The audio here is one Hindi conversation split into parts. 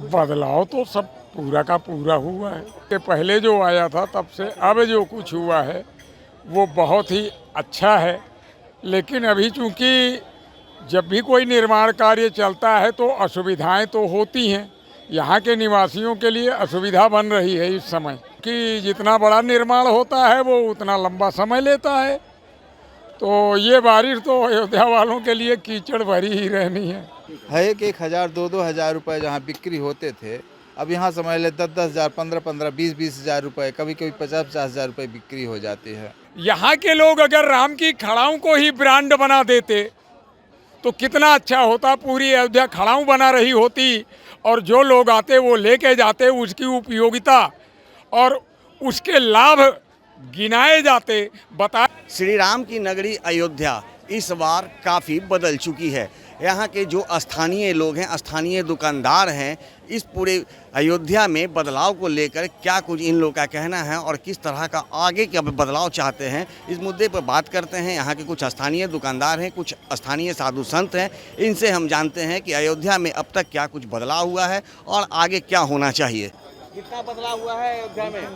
बदलाव तो सब पूरा का पूरा हुआ है कि पहले जो आया था तब से अब जो कुछ हुआ है वो बहुत ही अच्छा है। लेकिन अभी चूंकि जब भी कोई निर्माण कार्य चलता है तो असुविधाएं तो होती हैं। यहाँ के निवासियों के लिए असुविधा बन रही है इस समय कि जितना बड़ा निर्माण होता है वो उतना लंबा समय लेता है। तो ये बारिश तो अयोध्या वालों के लिए कीचड़ भरी ही रहनी है कि 1,000 2-2 हज़ार रुपये जहाँ बिक्री होते थे, अब यहाँ समझ ले 10-10 हज़ार 15-15 20-20 हज़ार रुपये, कभी कभी 50-50 हज़ार रुपये बिक्री हो जाती है। यहाँ के लोग अगर राम की खड़ाऊ को ही ब्रांड बना देते तो कितना अच्छा होता। पूरी अयोध्या खड़ाऊ बना रही होती और जो लोग आते वो लेके जाते, उसकी उपयोगिता और उसके लाभ गिनाए जाते। बता श्री राम की नगरी अयोध्या इस बार काफ़ी बदल चुकी है। यहाँ के जो स्थानीय लोग हैं, स्थानीय दुकानदार हैं, इस पूरे अयोध्या में बदलाव को लेकर क्या कुछ इन लोगों का कहना है और किस तरह का आगे क्या बदलाव चाहते हैं, इस मुद्दे पर बात करते हैं। यहाँ के कुछ स्थानीय दुकानदार हैं, कुछ स्थानीय साधु संत हैं, इनसे हम जानते हैं कि अयोध्या में अब तक क्या कुछ बदलाव हुआ है और आगे क्या होना चाहिए। कितना बदलाव हुआ है अयोध्या में?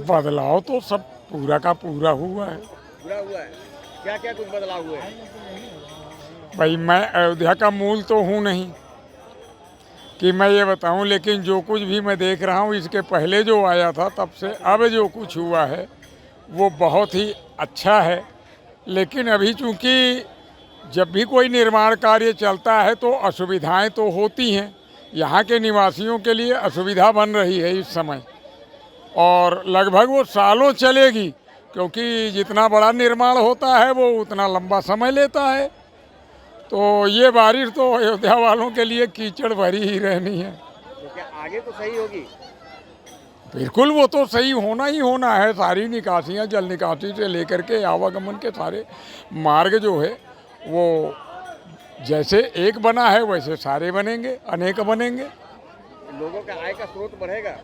बदलाव तो सब पूरा का पूरा हुआ है। पूरा हुआ है। क्या क्या कुछ बदलाव हुए? भाई मैं अयोध्या का मूल तो हूँ नहीं कि मैं ये बताऊं, लेकिन जो कुछ भी मैं देख रहा हूँ इसके पहले जो आया था तब से अब जो कुछ हुआ है वो बहुत ही अच्छा है। लेकिन अभी चूंकि जब भी कोई निर्माण कार्य चलता है तो असुविधाएं तो होती हैं। यहाँ के निवासियों के लिए असुविधा बन रही है इस समय और लगभग वो सालों चलेगी, क्योंकि जितना बड़ा निर्माण होता है वो उतना लंबा समय लेता है। तो ये बारिश तो अयोध्या वालों के लिए कीचड़ भरी ही रहनी है। तो क्या आगे तो सही होगी? बिल्कुल, वो तो सही होना ही होना है। सारी निकासियाँ, जल निकासी से लेकर के आवागमन के सारे मार्ग जो है वो जैसे एक बना है वैसे सारे बनेंगे, अनेक बनेंगे। लोगों का आय का स्रोत बढ़ेगा।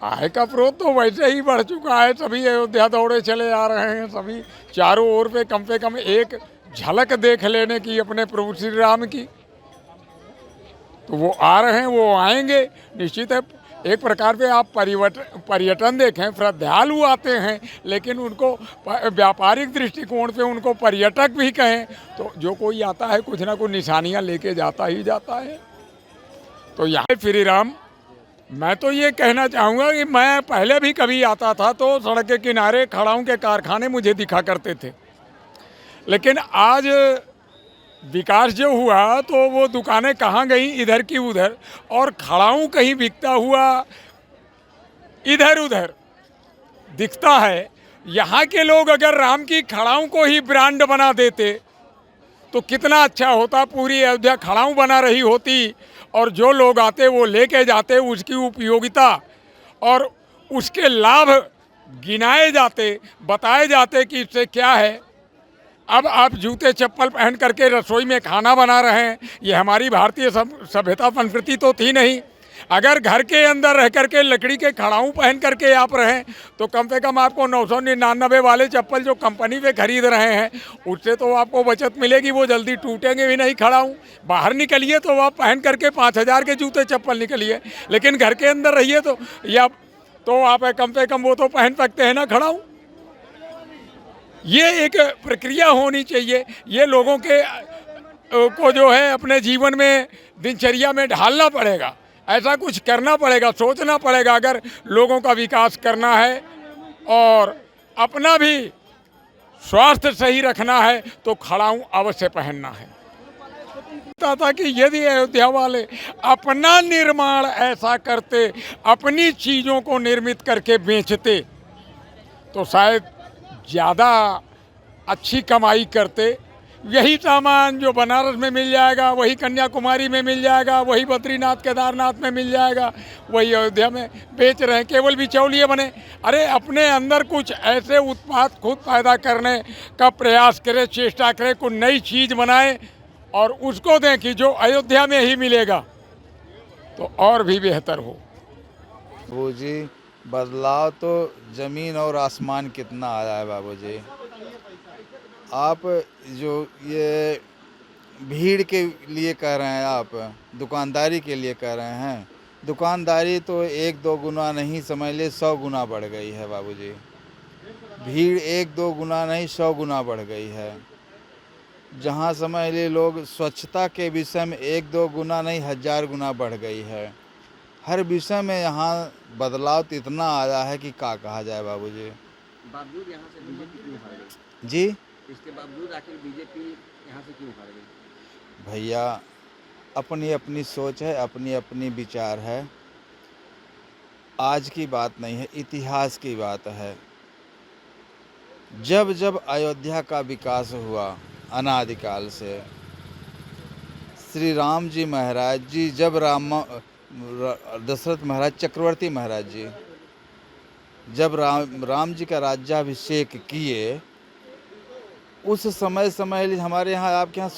आय का स्रोत तो वैसे ही बढ़ चुका है। सभी अयोध्या दौड़े चले आ रहे हैं, सभी चारों ओर पे कम एक झलक देख लेने की अपने प्रभु श्री राम की। तो वो आ रहे हैं, वो आएंगे निश्चित है। एक प्रकार पे आप पर्यटन देखें, श्रद्धालु आते हैं, लेकिन उनको व्यापारिक दृष्टिकोण पे उनको पर्यटक भी कहें तो जो कोई आता है कुछ ना कुछ निशानियां लेके जाता ही जाता है। तो यहाँ श्री राम, मैं तो ये कहना चाहूँगा कि मैं पहले भी कभी आता था तो सड़क के किनारे खड़ाऊ के कारखाने मुझे दिखा करते थे, लेकिन आज विकास जो हुआ तो वो दुकानें कहाँ गई, इधर की उधर, और खड़ाऊ कहीं बिकता हुआ इधर उधर दिखता है। यहाँ के लोग अगर राम की खड़ाऊ को ही ब्रांड बना देते तो कितना अच्छा होता। पूरी अयोध्या खड़ाऊ बना रही होती और जो लोग आते वो लेके जाते, उसकी उपयोगिता और उसके लाभ गिनाए जाते, बताए जाते कि इससे क्या है। अब आप जूते चप्पल पहन करके रसोई में खाना बना रहे हैं, ये हमारी भारतीय सभ्यता संस्कृति तो थी नहीं। अगर घर के अंदर रह करके लकड़ी के खड़ाऊ पहन करके आप रहें तो कम से कम आपको 999 वाले चप्पल जो कंपनी पे खरीद रहे हैं उससे तो आपको बचत मिलेगी, वो जल्दी टूटेंगे भी नहीं खड़ाऊ। बाहर निकलिए तो आप पहन करके 5,000 के जूते चप्पल निकलिए, लेकिन घर के अंदर रहिए तो या तो आप कम से कम वो तो पहन सकते हैं ना खड़ाऊ। ये एक प्रक्रिया होनी चाहिए। ये लोगों के को जो है अपने जीवन में, दिनचर्या में ढालना पड़ेगा। ऐसा कुछ करना पड़ेगा, सोचना पड़ेगा। अगर लोगों का विकास करना है और अपना भी स्वास्थ्य सही रखना है तो खड़ाऊ अवश्य पहनना है। था कि यदि अयोध्या वाले अपना निर्माण ऐसा करते, अपनी चीज़ों को निर्मित करके बेचते तो शायद ज़्यादा अच्छी कमाई करते। यही सामान जो बनारस में मिल जाएगा, वही कन्याकुमारी में मिल जाएगा, वही बद्रीनाथ केदारनाथ में मिल जाएगा, वही अयोध्या में बेच रहे हैं, केवल बिचौलिए बने। अरे अपने अंदर कुछ ऐसे उत्पाद खुद पैदा करने का प्रयास करें, चेष्टा करें, कुछ नई चीज़ बनाएं और उसको दें कि जो अयोध्या में ही मिलेगा तो और भी बेहतर हो। बाबूजी, बदलाव तो ज़मीन और आसमान कितना आया है बाबूजी। आप जो ये भीड़ के लिए कह रहे हैं आप, दुकानदारी के लिए कह रहे हैं। दुकानदारी तो 1-2 गुना नहीं, समझ ले 100 गुना बढ़ गई है बाबूजी। भीड़ 1-2 गुना नहीं 100 गुना बढ़ गई है। जहाँ समझ ले लोग स्वच्छता के विषय में 1-2 गुना नहीं 1000 गुना बढ़ गई है। हर विषय में यहाँ बदलाव तो इतना आया है कि क्या कहा जाए बाबूजी। बावजूद यहाँ से बीजेपी क्यों हार गई? जी इसके बावजूद आखिर बीजेपी यहाँ से क्यों हार गई? भैया, अपनी अपनी सोच है, अपनी अपनी विचार है। आज की बात नहीं है, इतिहास की बात है। जब जब अयोध्या का विकास हुआ अनादिकाल से, श्री राम जी महाराज जी जब दशरथ महाराज चक्रवर्ती महाराज जी जब राम जी का राज्याभिषेक किए, उस समय हमारे यहाँ, आपके यहाँ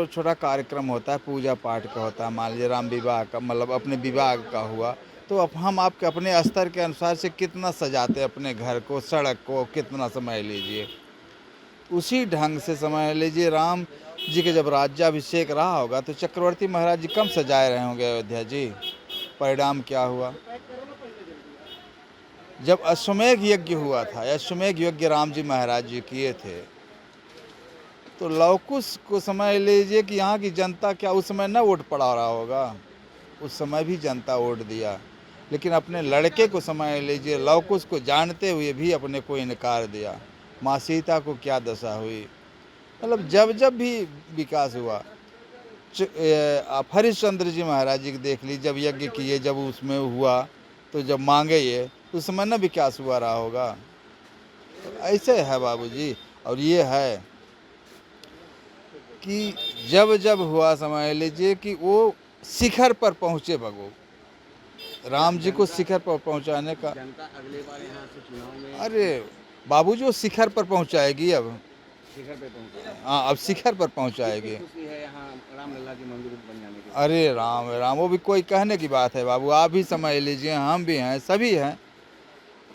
छोटा कार्यक्रम होता है, पूजा पाठ का होता है। मान लीजिए राम विवाह का, मतलब अपने विवाह का हुआ, तो अब हम आपके अपने स्तर के अनुसार से कितना सजाते हैं अपने घर को, सड़क को, कितना समझ लीजिए। उसी ढंग से समझ लीजिए राम जी के जब राज्याभिषेक रहा होगा तो चक्रवर्ती महाराज जी कम सजाए रहे होंगे अयोध्या जी। परिणाम क्या हुआ? जब अश्वमेध यज्ञ हुआ था, अश्वमेध यज्ञ राम जी महाराज जी किए थे, तो लवकुश को समझ लीजिए कि यहाँ की जनता क्या उस समय न वोट पड़ा रहा होगा। उस समय भी जनता वोट दिया, लेकिन अपने लड़के को समझ लीजिए लवकुश को जानते हुए भी अपने को इनकार दिया। माँ सीता को क्या दशा हुई। मतलब जब जब भी विकास हुआ, आप हरिश्चंद्र जी महाराज जी देख लीजिए, जब यज्ञ किए, जब उसमें हुआ, तो जब मांगे ये, उस समय न विकास हुआ रहा होगा। तो ऐसे है बाबूजी। और ये है कि जब जब हुआ, समझ लीजिए कि वो शिखर पर पहुँचे भगो, राम जी को शिखर पर पहुँचाने का। जनता अगले बार यहाँ से चुनाव में अरे बाबूजी, वो शिखर पर पहुँचाएगी अब। शिखर पे पहुँचे। हाँ, अब शिखर पर पहुँचाएगी। खुशी है यहाँ रामलला की मंदिर बन जाने की। अरे राम राम, वो भी कोई कहने की बात है बाबू। आप भी समझ लीजिए, हम भी हैं, सभी हैं।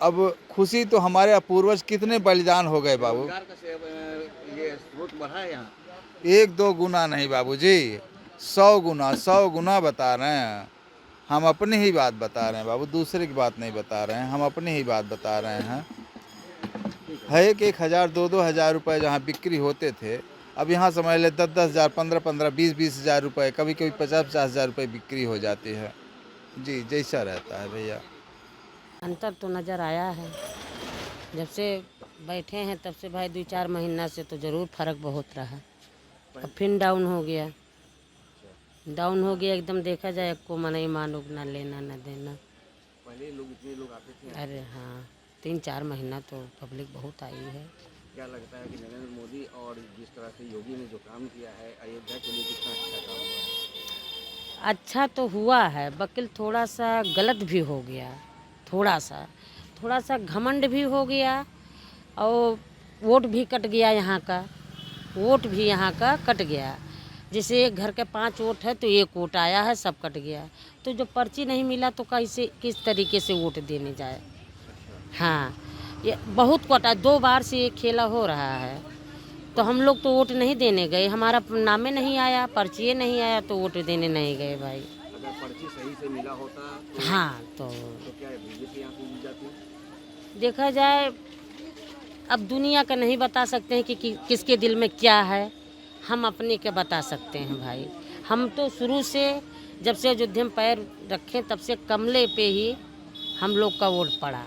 अब खुशी तो हमारे पूर्वज कितने बलिदान हो गए बाबू। रोजगार का ये स्रोत बढ़ा है यहाँ। 1-2 गुना नहीं बाबूजी, 100 गुना बता रहे हैं। हम अपनी ही बात बता रहे हैं बाबू, दूसरे की बात नहीं बता रहे हैं, हम अपनी ही बात बता रहे हैं। है कि 1,000 2-2 हज़ार रुपये जहाँ बिक्री होते थे, अब यहाँ समझ ले 10-10 हज़ार, 15-15, 20-20 हज़ार रुपये, कभी कभी 50-50 हज़ार रुपये बिक्री हो जाती है। जी, जैसा रहता है भैया। अंतर तो नज़र आया है। जब से बैठे हैं तब से भाई 2-4 महीना से तो ज़रूर फ़र्क बहुत रहा। अब फिर डाउन हो गया, एकदम। देखा जाए को मन ही मानूक, ना लेना ना देना। पहले लोग इतने लोग आते थे। अरे हाँ, 3-4 महीना तो पब्लिक बहुत आई है। क्या लगता है कि नरेंद्र मोदी और जिस तरह से योगी ने जो काम किया है अयोध्या के लिए, कितना अच्छा काम हुआ है? अच्छा तो हुआ है, वकील थोड़ा सा गलत भी हो गया, थोड़ा सा घमंड भी हो गया, और वोट भी कट गया यहाँ का, वोट भी यहाँ का कट गया। जैसे एक घर के 5 वोट है तो 1 वोट आया है, सब कट गया। तो जो पर्ची नहीं मिला तो कैसे, किस तरीके से वोट देने जाए। हाँ, ये बहुत कटा, 2 बार से ये खेला हो रहा है। तो हम लोग तो वोट नहीं देने गए, हमारा नामे नहीं आया, पर्ची नहीं आया, तो वोट देने नहीं गए भाई। अगर पर्ची सही से मिला होता तो हाँ, तो क्या बीजेपी यहाँ से जीत जाती? देखा जाए, अब दुनिया का नहीं बता सकते हैं कि किसके दिल में क्या है। हम अपने के बता सकते हैं भाई। हम तो शुरू से, जब से अयोध्या में पैर रखे, तब से कमले पे ही हम लोग का वोट पड़ा।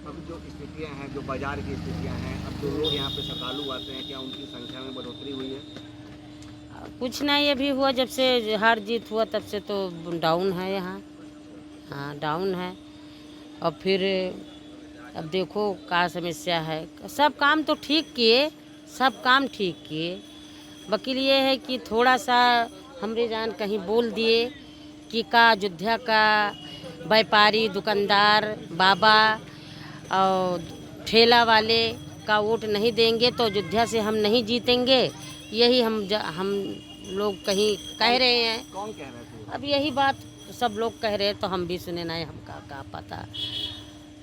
अब जो स्थितियाँ हैं, जो बाजार की स्थितियाँ हैं, अब जो लोग यहाँ पे श्रद्धालु आते हैं, क्या उनकी संख्या में बढ़ोतरी हुई है? कुछ नहीं, ये भी हुआ जब से हार जीत हुआ तब से तो डाउन है यहाँ। हाँ, डाउन है। और फिर अब देखो क्या समस्या है। सब काम तो ठीक किए, वकील ये है कि थोड़ा सा हमरे जान कहीं बोल दिए कि का अयोध्या का व्यापारी, दुकानदार, बाबा और ठेला वाले का वोट नहीं देंगे तो अयोध्या से हम नहीं जीतेंगे। यही हम लोग कहीं कह रहे हैं। कौन कह रहे थे? अब यही बात सब लोग कह रहे हैं तो हम भी सुने ना, हमका क्या पता।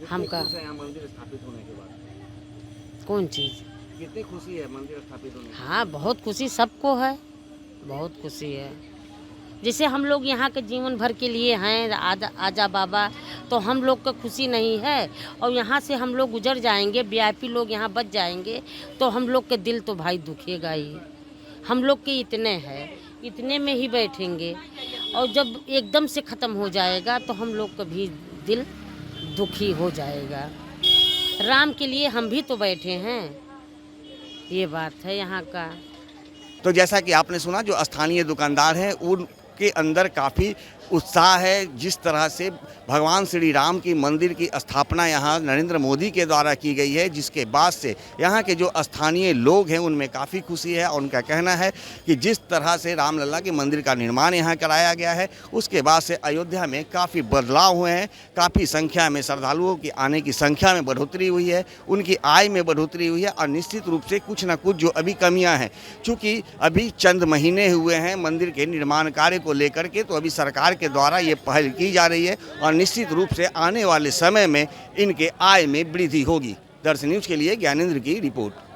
हमका यहाँ मंदिर स्थापित होने के बाद कौन चीज़? कितनी खुशी है मंदिर स्थापित होने की? हाँ, बहुत खुशी सबको है। बहुत खुशी है। जैसे हम लोग यहाँ के जीवन भर के लिए हैं आजा बाबा, तो हम लोग का खुशी नहीं है। और यहाँ से हम लोग गुजर जाएंगे, वीआईपी लोग यहाँ बच जाएंगे, तो हम लोग के दिल तो भाई दुखेगा ही। हम लोग के इतने हैं, इतने में ही बैठेंगे, और जब एकदम से ख़त्म हो जाएगा तो हम लोग का भी दिल दुखी हो जाएगा। राम के लिए हम भी तो बैठे हैं, ये बात है यहाँ का। तो जैसा कि आपने सुना, जो स्थानीय दुकानदार हैं उनके अंदर काफ़ी उत्साह है। जिस तरह से भगवान श्री राम की मंदिर की स्थापना यहाँ नरेंद्र मोदी के द्वारा की गई है, जिसके बाद से यहाँ के जो स्थानीय लोग हैं उनमें काफ़ी खुशी है। और उनका कहना है कि जिस तरह से रामलला के मंदिर का निर्माण यहाँ कराया गया है, उसके बाद से अयोध्या में काफ़ी बदलाव हुए हैं। काफ़ी संख्या में श्रद्धालुओं की आने की संख्या में बढ़ोतरी हुई है, उनकी आय में बढ़ोतरी हुई है। और निश्चित रूप से कुछ ना कुछ जो अभी कमियाँ हैं, चूँकि अभी चंद महीने हुए हैं मंदिर के निर्माण कार्य को लेकर के, तो अभी सरकार के द्वारा ये पहल की जा रही है और निश्चित रूप से आने वाले समय में इनके आय में वृद्धि होगी। दर्शन न्यूज़ के लिए ज्ञानेंद्र की रिपोर्ट।